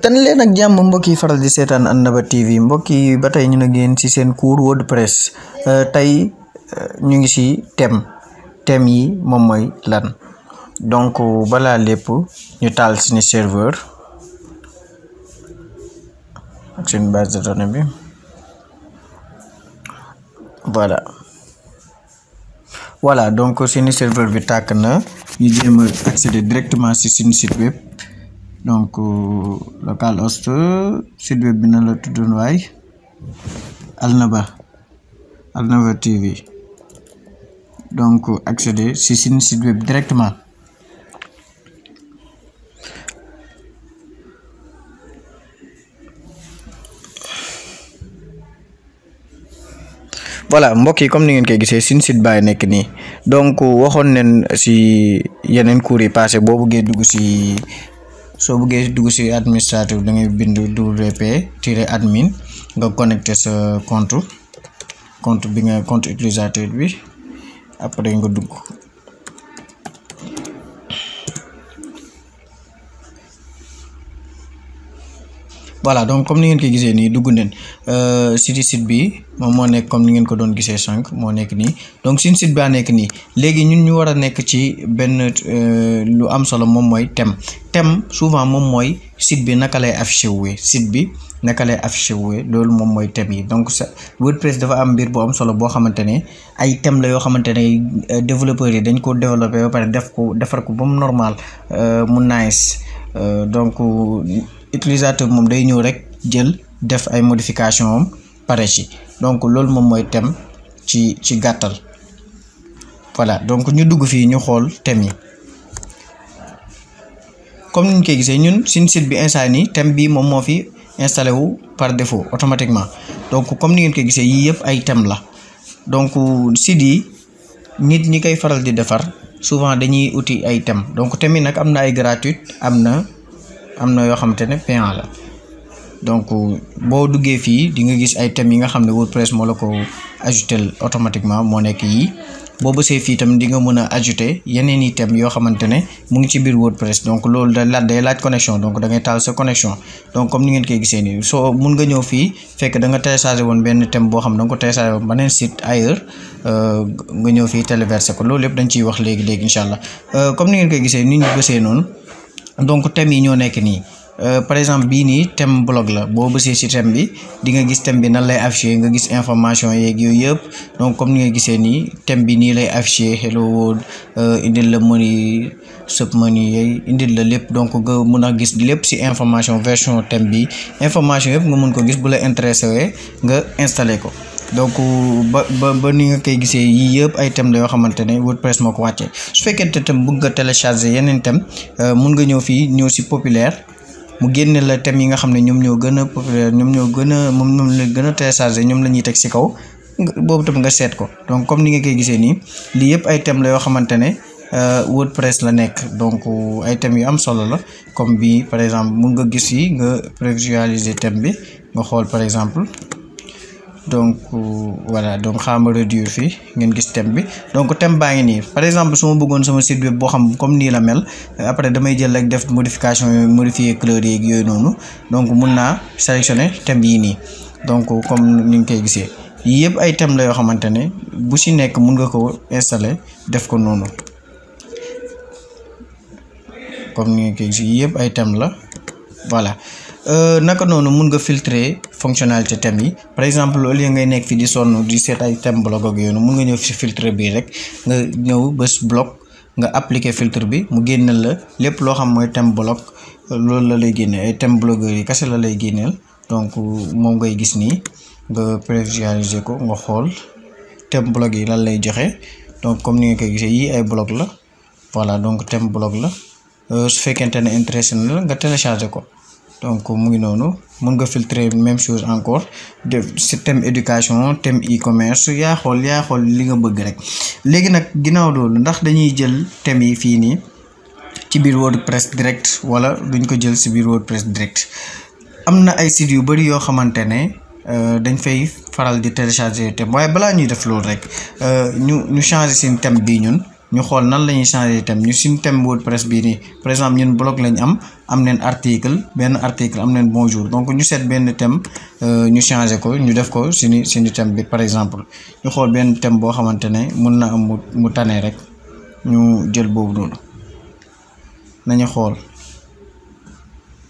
tan leen ak jàmm mbokk yi faral di seetaan Annaba TV mbokk yi ba tey ñu ne ngeen ci seen cours wordpress tey ñu ngi ci thème yi moom mooy lan. Donc balaa lépp ñu taal suñu serveur ak suñu base de données bi voilà donc suñu serveur bi tàkk na ñu jéem a accéder directement ci suñu site web. Donc localhost site web bi na la tuddoon waay Annaba TV. Donc accéder ci suñu site web directement. Voilà mbokk yi comme ni ngeen koy gisee suñu site baay nekk nii donc waxoon nañ ci yeneen cours yi passé soo bëggee dugg ci administrateur da ngay bind wp-admin nga connecté sa compte utilisateur bi après nga dugg. Voilà donc comme ni ngeen koy gisee nii dugg nañ site bi moom moo nekk comme ni ngeen ko doon gisee sànq moo nekk nii donc suñu site baa nekk nii léegi ñun ñu war a nekk ci benn lu am solo moom mooy thème souvent moom mooy site bi naka lay affiché wuwee loolu moom mooy thème yi. Donc sa WordPress dafa am mbir bu am solo boo xamante ne ay thème la yoo xamante ne développeurs yi dañ ko développé ba pare defar ko ba mu normal mu nice donc utilisateur moom day ñëw rek jël def ay modification am pare ci donc loolu moom mooy thème ci gàttal. Voilà donc ñu dugg fii ñu xool thème yi comme ni ñu koy gisee ñun suñu site bi instant nii thème bi moom moo fi installé wu par défaut automatiquement. Donc comme ni ngeen koy gisee yii yëpp ay thème la donc site yi nit ñi koy faral di defar souvent dañuy uti ay thème donc thème yi nag am na ay gratuite am na yoo xamante ne payant la. Donc boo duggee fii di nga gis ay thèmes yi nga xam ne WordPress moo la ko ajouté automatiquement moo nekk yii boo bësee fii tam di nga mën a ajouté yeneen i thèmes yoo xamante ne mu ngi ci biir WordPress. Donc loolu day laaj connexion donc da ngay taal sa connexion. Donc comme ni ngeen koy gisee nii soo mun nga ñëw fii fekk da nga téléchargé woon benn thème boo xam da nga ko téléchargé woon beneen site ailleurs nga ñëw fii téléversé ko loolu yëpp dañ ciy wax léegi incha allah comme ni ngeen koy gisee ni ñu bësee noonu donc thèmes yi ñoo nekk nii. Par exemple bii nii thème blog la boo bësee ci thème bi di nga gis thème bi nan lay affiché nga gis information yeeg yooyu yëpp. Donc comme ni nga gisee nii thème bi nii lay affiché hello world indil la money sub money yeeg indil la lépp donc nga mun a gis lépp ci information version thème bi information yëpp nga mun ko gis bu la intéressé wee nga installé ko. Donc ba ni nga koy gisee yii yëpp ay thème la yoo xamante ne WordPress moo ko wàccee. Su fekkente tam bëgg nga télécharger yeneen thème mun nga ñëw fii ñëw ci populaire mu génne la thème yi nga xam ne ñoom ñoo gën a populaire moom la gën a télécharger ñoom la ñuy teg ci kaw boobu tam nga seet ko. Donc comme ni nga koy gisee nii lii yëpp ay thème la yoo xamante ne WordPress la nekk donc ay thèmes yu am solo la comme bii par exemple mun nga gis yi nga prévisualiser thème bi nga xool par exemple. Donc voilà donc xaama réduire fii ngeen gis thème bi donc thème baa ngi nii par exemple su ma bëggoon sama site web boo xam comme nii la mel après damay jël rek def modification modifier couleur yeeg yooyu noonu donc mun naa sélectionner thème yii nii. Donc comme ni nga koy gisee yii yëpp ay thème la yoo xamante ne bu ci nekk mun nga ko installer def ko noonu comme ni nga koy gisee yii yëpp ay thème la voilà. Naka noonu mun nga filtrer fonctionnalité thème yi par exemple au lieu ngay nekk fi di sonn di seet ay thème blog ak yooyu mun nga ñëw fi filtre bi rek nga ñëw bés bloc nga appliquer filtre bi mu génneel la lépp loo xam mooy thème blog loolu la lay génneel ay thème blogueur yi kese la lay génneel. Donc moom ngay gis nii nga prévisualiser ko nga xool thème blog yi lan lay joxe. Donc comme ni nga koy gisee yii ay blog la voilà donc thème blog la su fekkente ne intéressé na la nga télécharger ko. Donc mu ngi noonu mun nga filtrer même chose encore def thème éducation thème e-commerce yaa xool li nga bëgg rek. Léegi nag ginnaaw loolu ndax dañuy jël thème yi fii nii ci biir WordPress direct wala duñ ko jël ci biir WordPress direct. Am na ay sites yu bari yoo xamante ne dañ fay faral di télécharger thème waaye balaa ñuy def loolu rek ñu changer seen thème bii ñun ñu xool nan la ñuy changer thème ñu suñ thème WordPress bii nii par exemple ñun blog lañ am neen article benn article am neen bonjour donc ñu seet benn thème ñu changer ko ñu def ko suñu thème bi par exemple ñu xool benn thème boo xamante ne mun na am mu tane rek ñu jël boobu noonu nañu xool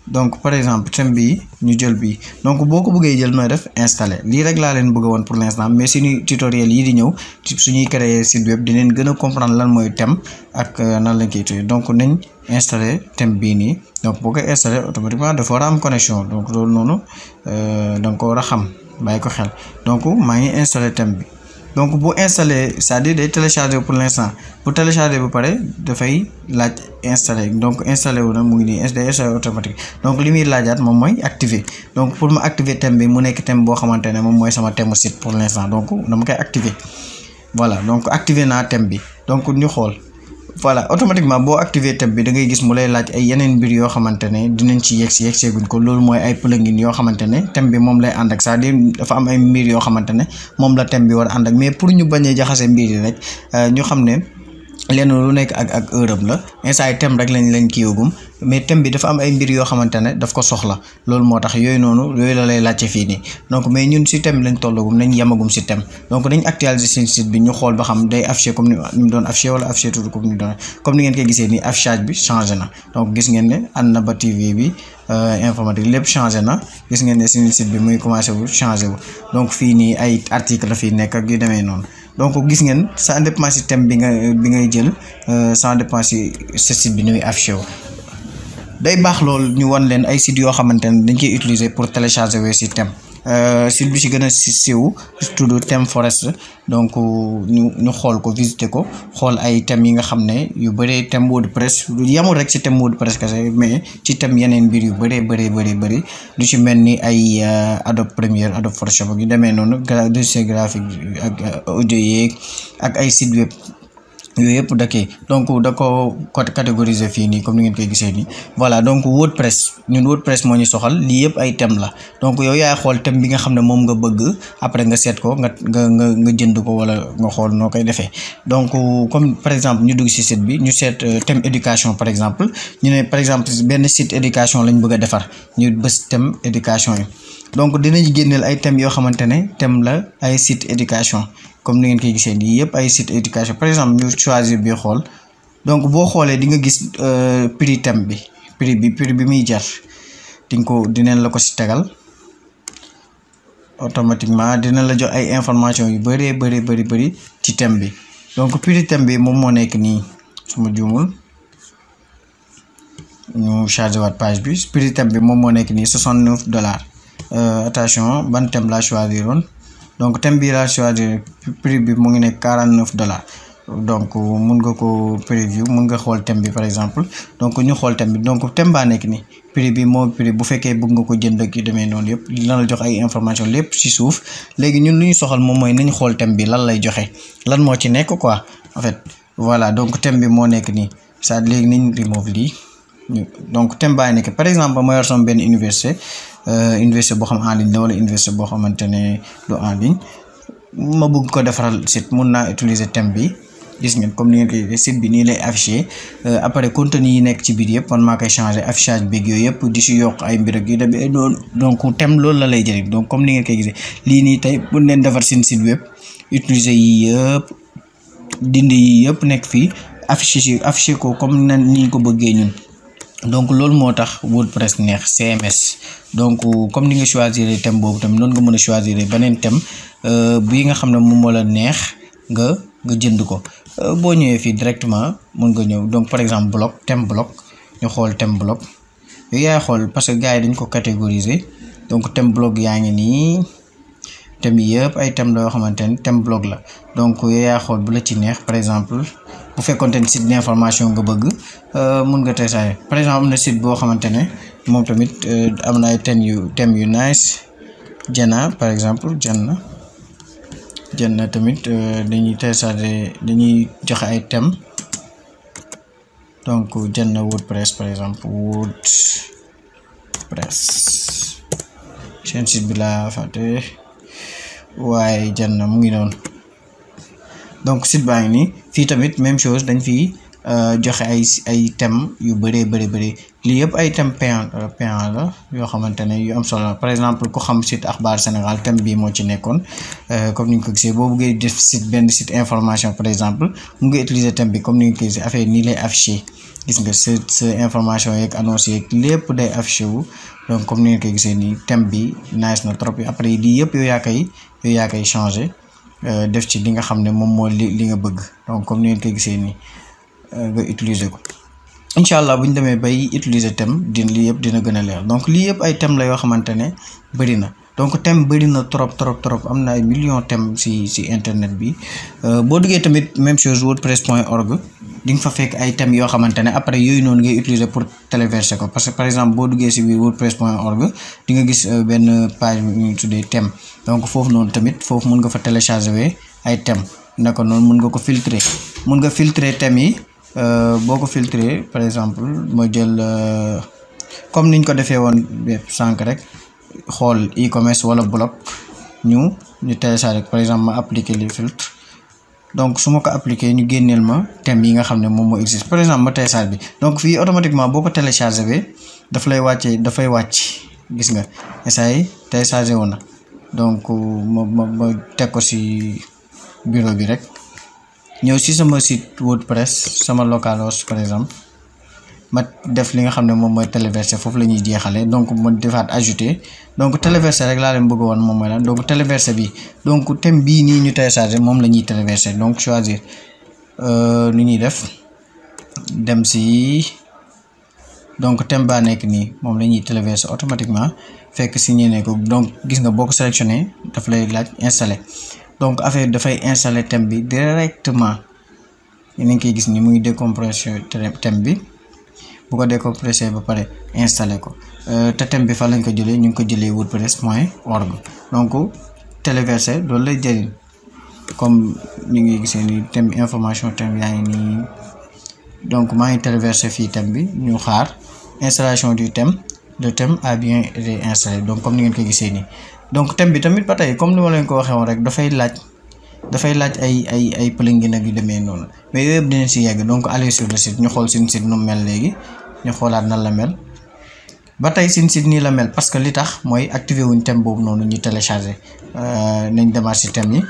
donc par exemple thème bi ñu jël bi donc boo ko bëggee jël nooy def installer lii rek laa leen bëgg woon pour l'instant mais suñu tutoriel yi di ñëw suñuy créer site web dinañ gën a comprendre lan mooy thème ak nan lañ koy tuddee donc nañ installer thème bii nii donc boo koy installer automatiquement dafa war a am connexion donc loolu noonu danga ko war a xam bàyyi ko xel donc maa ngi installer thème bi donc bu installer c'est-à-dire day télécharger pour l'instant bu télécharger ba pare dafay laaj installer donc installer wu na mu ngi nii day installer automatique donc li muy laajaat moom mooy activer donc pour ma activer thème bi mu nekk thème boo xamante ne moom mooy sama thème site pour l'instant donc dama koy activer voilà donc activer naa thème bi donc ñu xool voilà automatiquement boo activer thème bi da ngay gis mu lay laaj ay yeneen mbir yoo xamante ne dinañ ci yegseeguñ ko loolu mooy ay plugin yoo xamante ne thème bi moom lay ànd ak c'est-à-dire dafa am ay mbir yoo xamante ne moom la thème bi war a ànd ak mais pour ñu bañ a jaxase mbir yi rek ñu xam ne lenn lu nekk ak heure am la instant thème rek lañ kiiwagum mais thème bi dafa am ay mbir yoo xamante ne daf ko soxla loolu moo tax yooyu la lay laajte fii nii donc mais ñun si thème lañ tollagum nañ yemagum si thème donc dañ actualiser seen site bi ñu xool ba xam day affiché comme ni mu doon affiché wala affiché tout comme ni doon comme ni ngeen koy gisee nii affichage bi changé na donc gis ngeen ne ànd na ba TV bi informatique lépp changé na gis ngeen ne suñu site bi muy commencé wu changé wu donc fii nii ay article la fii nekk ak yu demee noonu donc gis ngeen ça dépend si thème bi ngay jël ça dépend si sa site bi ni muy affiché wu day baax loolu ñu wan leen ay sites yoo xamante ne dañ koy utiliser pour télécharger wee si thème site bi ci gën a siiw tudd thème forest donc ñu xool ko visiter ko xool ay thèmes yi nga xam ne yu bëree thème WordPress yamul rek ci thème WordPress kese mais ci thème yeneen mbir yu bëri lu ci mel ni ay Adobe Premiere Adobe Photoshop ak yu demee noonu logiciel graphique ak audio yeeg ak ay site web yooyu yëpp dakee donc da ko catégoriser fii nii comme ni ngeen koy gisee nii voilà donc WordPress ñun WordPress moo ñu soxal lii yëpp ay thème la donc yow yaay xool thème bi nga xam ne moom nga bëgg après nga seet ko nga jënd ko wala nga xool noo koy defee donc comme par exemple ñu dugg ci site bi ñu seet thème éducation par exemple ñu ne par exemple benn site éducation lañ bëgg a defar ñu bës thème éducation yi donc dinañ génneel ay thèmes yoo xamante ne thème la ay site éducation comme ni ngeen koy gisee nii yëpp ay site éducation par exemple ñu choisir bi xool donc boo xoolee di nga gis prix thème bi prix bi muy jar dinañ la ko ci tegal automatiquement dina la jox ay information yu bëri ci thème bi donc prix thème bi moom moo nekk nii su ma juumul ñu chargé waat page bi prix thème bi moom moo nekk nii $69 attention ban thème laa choisiroon donc thème bi laa choisir prix bi mu ngi nekk $49 donc mun nga ko preview mun nga xool thème bi par exemple donc ñu xool thème bi donc thème baa nekk ni prix bi moo prix bu fekkee bëgg nga ko jënd ak yu demee noonu yëpp dina la jox ay information lépp ci suuf léegi ñun lu ñu soxal moom mooy nañ xool thème bi lan lay joxe lan moo ci nekk quoi en fait voilà donc thème bi moo nekk nii ça léegi nañ remove lii donc thème baa nekk par exemple ma yor sama benn université boo xam en ligne la wala université boo xamante ne du en ligne ma bëgg ko defaral site mun naa utiliser thème bi gis ngeen comme ni ngeen koy site bi nii lay affiché après contenu yi nekk ci biir yëpp man maa koy changer affichage beeg yooyu yëpp di si yokk ay mbir ak yu demee noonu donc thème loolu la lay jëriñ donc comme ni ngeen koy gisee lii nii tey bu leen defar seen site web utiliser yi yëpp dindi yi yëpp nekk fii affiché ko comme nan ni ñu ko bëggee ñun. donc loolu moo tax WordPress neex CMS donc comme ni nga choisir thème boobu tamit noonu nga mën a choisir beneen thème bii nga xam ne moom moo la neex nga jënd ko boo ñëwee fii directement mën nga ñëw donc par exemple bloc thème bloc ñu xool thème bloc yooyu yaay xool parce que gars yi dañ ko catégoriser donc thème bloc yaa ngi nii thème yëpp ay thème la yoo xamante ne thème bloc la donc yooyu yaay xool bu la ci neex par exemple bu fekkoon ne site d'information nga bëgg mun nga télécharger par exemple am na site boo xamante ne moom tamit am na ay thème yu nice Jana par exemple Jana tamit dañuy télécharger dañuy joxe ay thème donc Jana WordPress par exemple WordPress seen site bi laa fàtte waaye Jana mu ngi noonu donc site baa ngi nii fii tamit même chose dañ fi joxe ay thèmes yu bëree bëri lii yëpp ay thèmes payant la yoo xamante ne yu am solo par exemple ku xam site Akhbar Sénégal thème bii moo ci nekkoon comme ni ñu ko gisee boo buggee def benn site information par exemple mu ngi utiliser thème bi comme ni ñu ko gisee affaire nii lay affiché gis nga sa information yeeg annonce yeeg lépp day affiché wu donc comme ni ñu ko gisee nii thème bi nice na trop après lii yëpp yow yaa koy changé def ci li nga xam ne moom moo li nga bëgg donc comme ni ngeen koy gisee nii nga utiliser ko incha allah bu ñu demee bay utiliser thème lii yëpp dina gën a leer donc lii yëpp ay thème la yoo xamante ne bëri na donc thème bëri na trop am na ay millions thèmes si internet bi boo duggee tamit même chose wordpress.org di nga fa fekk ay thèmes yoo xamante ne après yooyu noonu ngay utiliser pour téléverser ko parce que par exemple boo duggee si biir wordpress.org di nga gis benn page bu ñuy tuddee thème donc foofu noonu tamit foofu mun nga fa télécharger ay thèmes naka noonu mun nga ko filtrer thèmes yi. boo ko filtrer par exemple ma jël comme niñ ko defee woon sànq rek xool e-commerce wala blog ñu télécharger par exemple ma appliquer les filtres donc su ma ko appliquer ñu génneel ma thème yi nga xam ne moom moo existe par exemple ma télécharge bi donc fii automatiquement boo ko télécharger bi dafay wàcc gis nga essay télécharger woon na donc ma teg ko ci bureau bi rek ñëw si sama site wordpress sama localhost par exemple ma def li nga xam ne moom mooy téléverser foofu la ñuy jeexalee donc ma defaat ajouter donc téléverser rek laa leen bëgg woon moom mooy lan donc téléverser bi donc thème bii nii ñu télécharger moom la ñuy téléverser donc choisir ni ñuy def dem si donc thème baa nekk nii moom la ñuy téléverser automatiquement fekk si ñu ne ko donc gis nga boo ko sélectionné daf lay laaj installer. donc affaire dafay installer thème bi directement yéen a ngi koy gis ni muy décompresser thème bi bu ko décompresser ba pare installer ko te thème bi fa lañ ko jëlee ñu ngi ko jëlee wordpress.org donc téléverser loolu lay jëriñ comme ñu ngi gisee ni thème information thème yaa ngi nii donc maa ngi téléverser fii thème bi ñu xaar installation du thème le thème a bien été installé donc comme ni ngeen ko gisee nii. donc thème bi tamit ba tey comme ni ma leen ko waxee woon rek dafay laaj ay plugin ak yu demee noonu mais yooyu yëpp dinañ si yegg donc aller sur le site ñu xool seen site nu mel léegi ñu xoolaat nan la mel ba tey seen site nii la mel parce que li tax mooy activer wuñ thème boobu noonu ñu télécharger nañ demaat si thème yi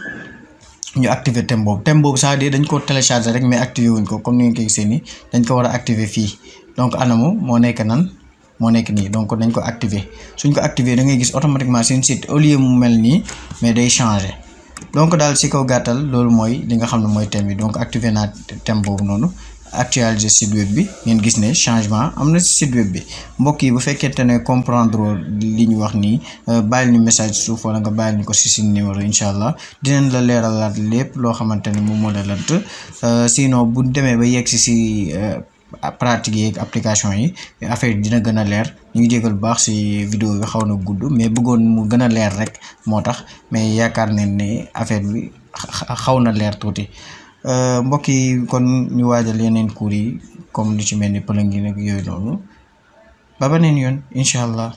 ñu activer thème boobu ça veut dire dañ ko télécharger rek mais activer wuñ ko comme ni ngeen ko gisee nii dañ ko war a activer fii donc anamu moo nekk nii donc dañ ko activer suñ ko activer da ngay gis automatiquement seen site au lieu mu mel nii mais day changer donc daal si kaw gàttal loolu mooy li nga xam ne mooy thème bi donc activer naa thème boobu noonu actualiser site web bi ngeen gis ne changement am na si site web bi mbokk yi bu fekkente ne comprendre li ñu wax nii bàyyil ñu message suuf wala nga bàyyil ñu ko si suñu numéro incha allah dinañ la leeralaat lépp loo xamante ne moom moo la lant sinon bu demee ba yegg si pratique yi ak application yi affaire dina gën a leer ñu ngi jégal bu baax si vidéo bi xaw na gudd mais bëggoon mu gën a leer rek moo tax mais yaakaar nañ ne affaire bi xaw na leer tuuti mbokk yi kon ñu waajal yeneen cours yi comme lu ci mel ni plugin ak yooyu noonu ba beneen yoon incha allah.